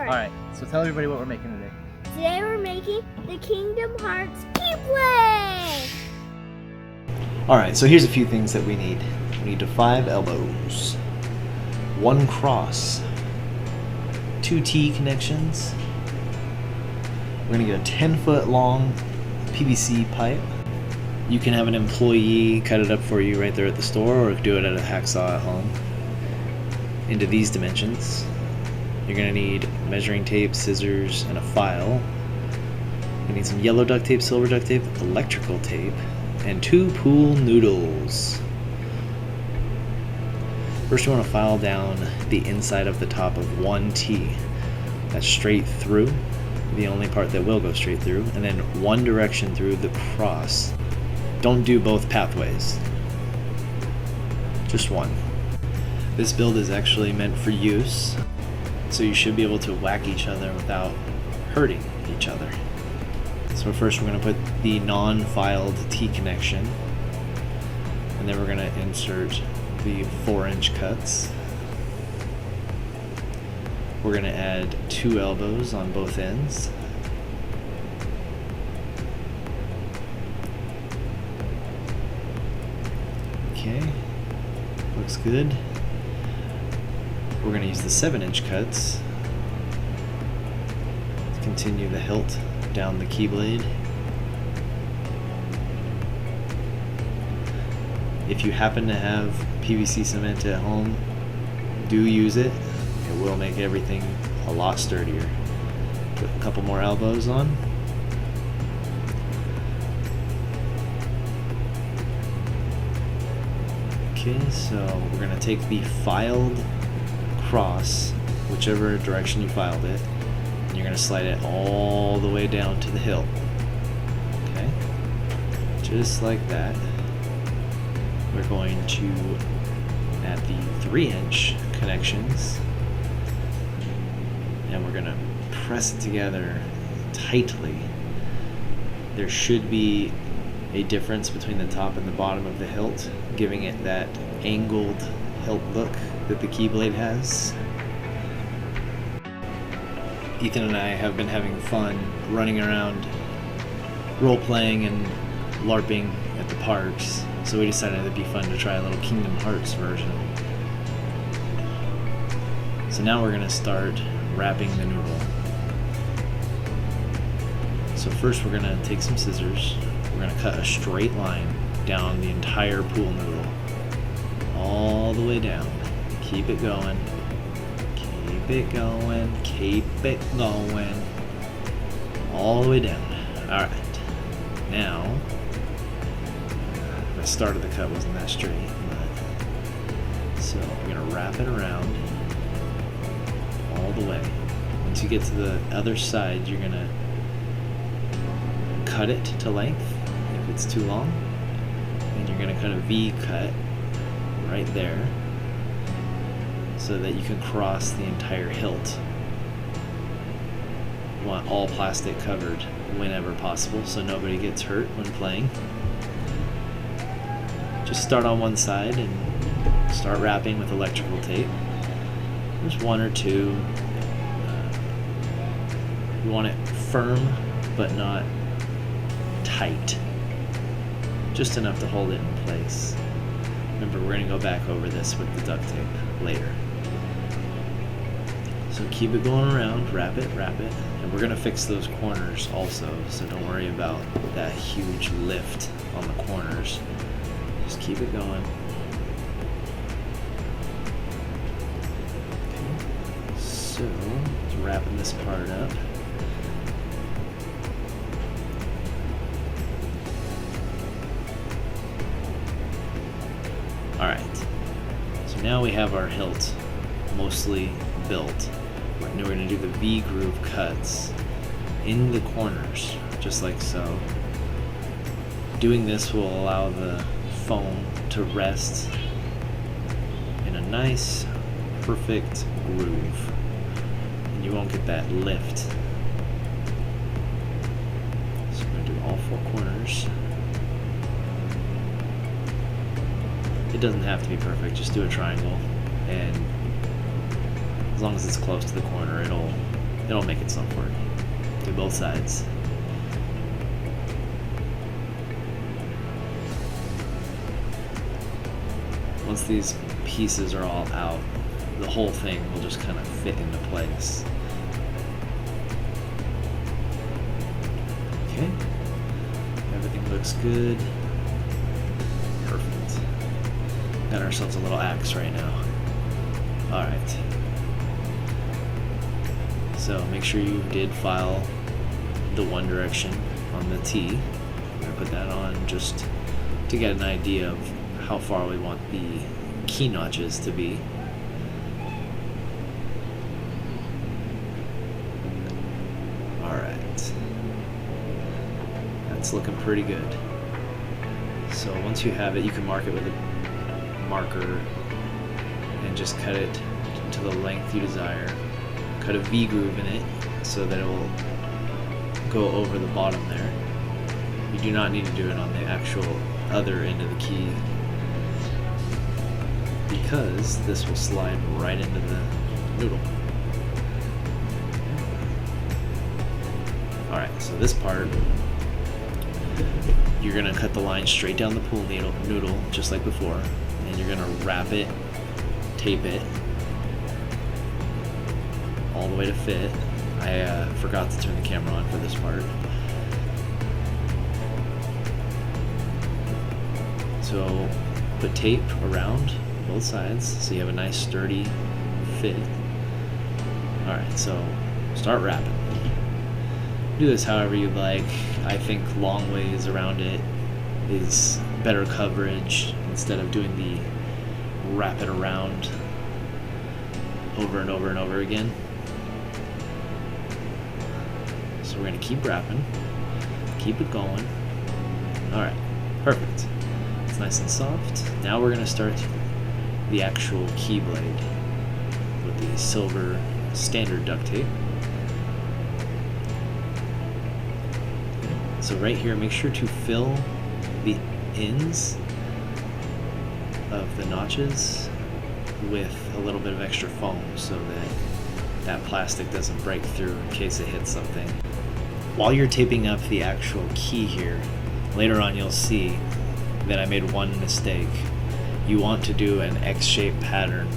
Alright, so tell everybody what we're making today. Today we're making the Kingdom Hearts Keyblade! Alright, so here's a few things that we need. We need 5 elbows, 1 cross, 2 T connections. We're going to get a 10-foot long PVC pipe. You can have an employee cut it up for you right there at the store, or do it at a hacksaw at home. Into these dimensions. You're going to need measuring tape, scissors, and a file. You need some yellow duct tape, silver duct tape, electrical tape, and 2 pool noodles. First, you want to file down the inside of the top of 1 T. That's straight through, the only part that will go straight through, and then 1 direction through the cross. Don't do both pathways, just 1. This build is actually meant for use, so you should be able to whack each other without hurting each other. So first we're going to put the non-filed T connection, and then we're going to insert the 4-inch cuts. We're going to add 2 elbows on both ends. Okay, looks good. We're going to use the 7-inch cuts to continue the hilt down the Keyblade. If you happen to have PVC cement at home, do use it. It will make everything a lot sturdier. Put a couple more elbows on. Okay, so we're going to take the filed cross, whichever direction you filed it, and you're going to slide it all the way down to the hilt. Okay, just like that. We're going to add the 3-inch connections, and we're going to press it together tightly. There should be a difference between the top and the bottom of the hilt, giving it that angled hilt look that the Keyblade has. Ethan and I have been having fun running around role-playing and larping at the parks, so we decided it'd be fun to try a little Kingdom Hearts version. So now we're going to start wrapping the noodle. So first we're going to take some scissors. We're going to cut a straight line down the entire pool noodle, all the way down. Keep it going, keep it going, keep it going, all the way down. Alright, now, the start of the cut wasn't that straight, so we're going to wrap it around all the way. Once you get to the other side, you're going to cut it to length if it's too long, and you're going to cut a V cut right there so that you can cross the entire hilt. You want all plastic covered whenever possible so nobody gets hurt when playing. Just start on one side and start wrapping with electrical tape. There's 1 or 2. You want it firm but not tight. Just enough to hold it in place. Remember, we're going to go back over this with the duct tape later. So keep it going around, wrap it, and we're going to fix those corners also, so don't worry about that huge lift on the corners. Just keep it going. Okay. So, let's wrapping this part up. Alright, so now we have our hilt mostly built. Now we're going to do the V groove cuts in the corners, just like so. Doing this will allow the foam to rest in a nice, perfect groove, and you won't get that lift. So we're going to do all 4 corners. It doesn't have to be perfect, just do a triangle, and as long as it's close to the corner, it'll It'll make itself work. Do both sides. Once these pieces are all out, the whole thing will just kind of fit into place. Okay. Everything looks good. Perfect. Got ourselves a little axe right now. Alright. So make sure you did file the one direction on the T. I'm going to put that on just to get an idea of how far we want the key notches to be. Alright. That's looking pretty good. So once you have it, you can mark it with a marker and just cut it to the length you desire. Cut a V groove in it so that it will go over the bottom there. You do not need to do it on the actual other end of the key, because this will slide right into the noodle. Alright, so this part, you're going to cut the line straight down the pool noodle, just like before, and you're going to wrap it, tape it, all the way to fit. I forgot to turn the camera on for this part. So put tape around both sides so you have a nice sturdy fit. Alright, so start wrapping. Do this however you'd like. I think long ways around it is better coverage instead of doing the wrap it around over and over and over again. So we're going to keep wrapping, keep it going. Alright, perfect. It's nice and soft. Now we're going to start the actual Keyblade with the silver standard duct tape. So right here, make sure to fill the ends of the notches with a little bit of extra foam so that that plastic doesn't break through in case it hits something. While you're taping up the actual key here, later on you'll see that I made one mistake. You want to do an X-shaped pattern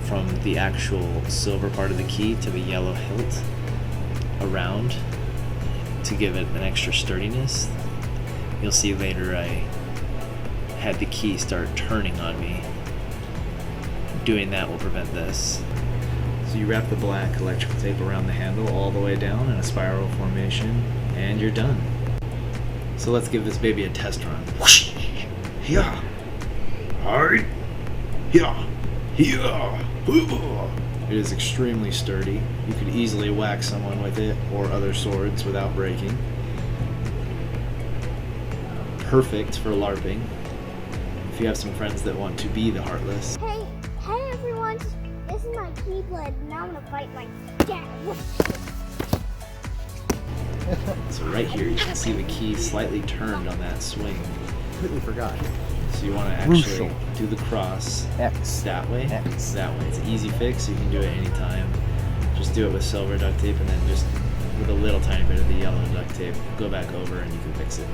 from the actual silver part of the key to the yellow hilt around to give it an extra sturdiness. You'll see later I had the key start turning on me. Doing that will prevent this. So you wrap the black electrical tape around the handle all the way down in a spiral formation, and you're done. So let's give this baby a test run. Yeah. Hard. Yeah. Yeah. It is extremely sturdy. You could easily whack someone with it or other swords without breaking. Perfect for LARPing. If you have some friends that want to be the Heartless. Hey everyone, this is my Keyblade, and now I'm gonna fight my dad. So right here you can see the key slightly turned on that swing. Completely forgot. So you want to actually do the cross X. that way. X. That way. It's an easy fix. You can do it anytime. Just do it with silver duct tape, and then just with a little tiny bit of the yellow duct tape, go back over and you can fix it.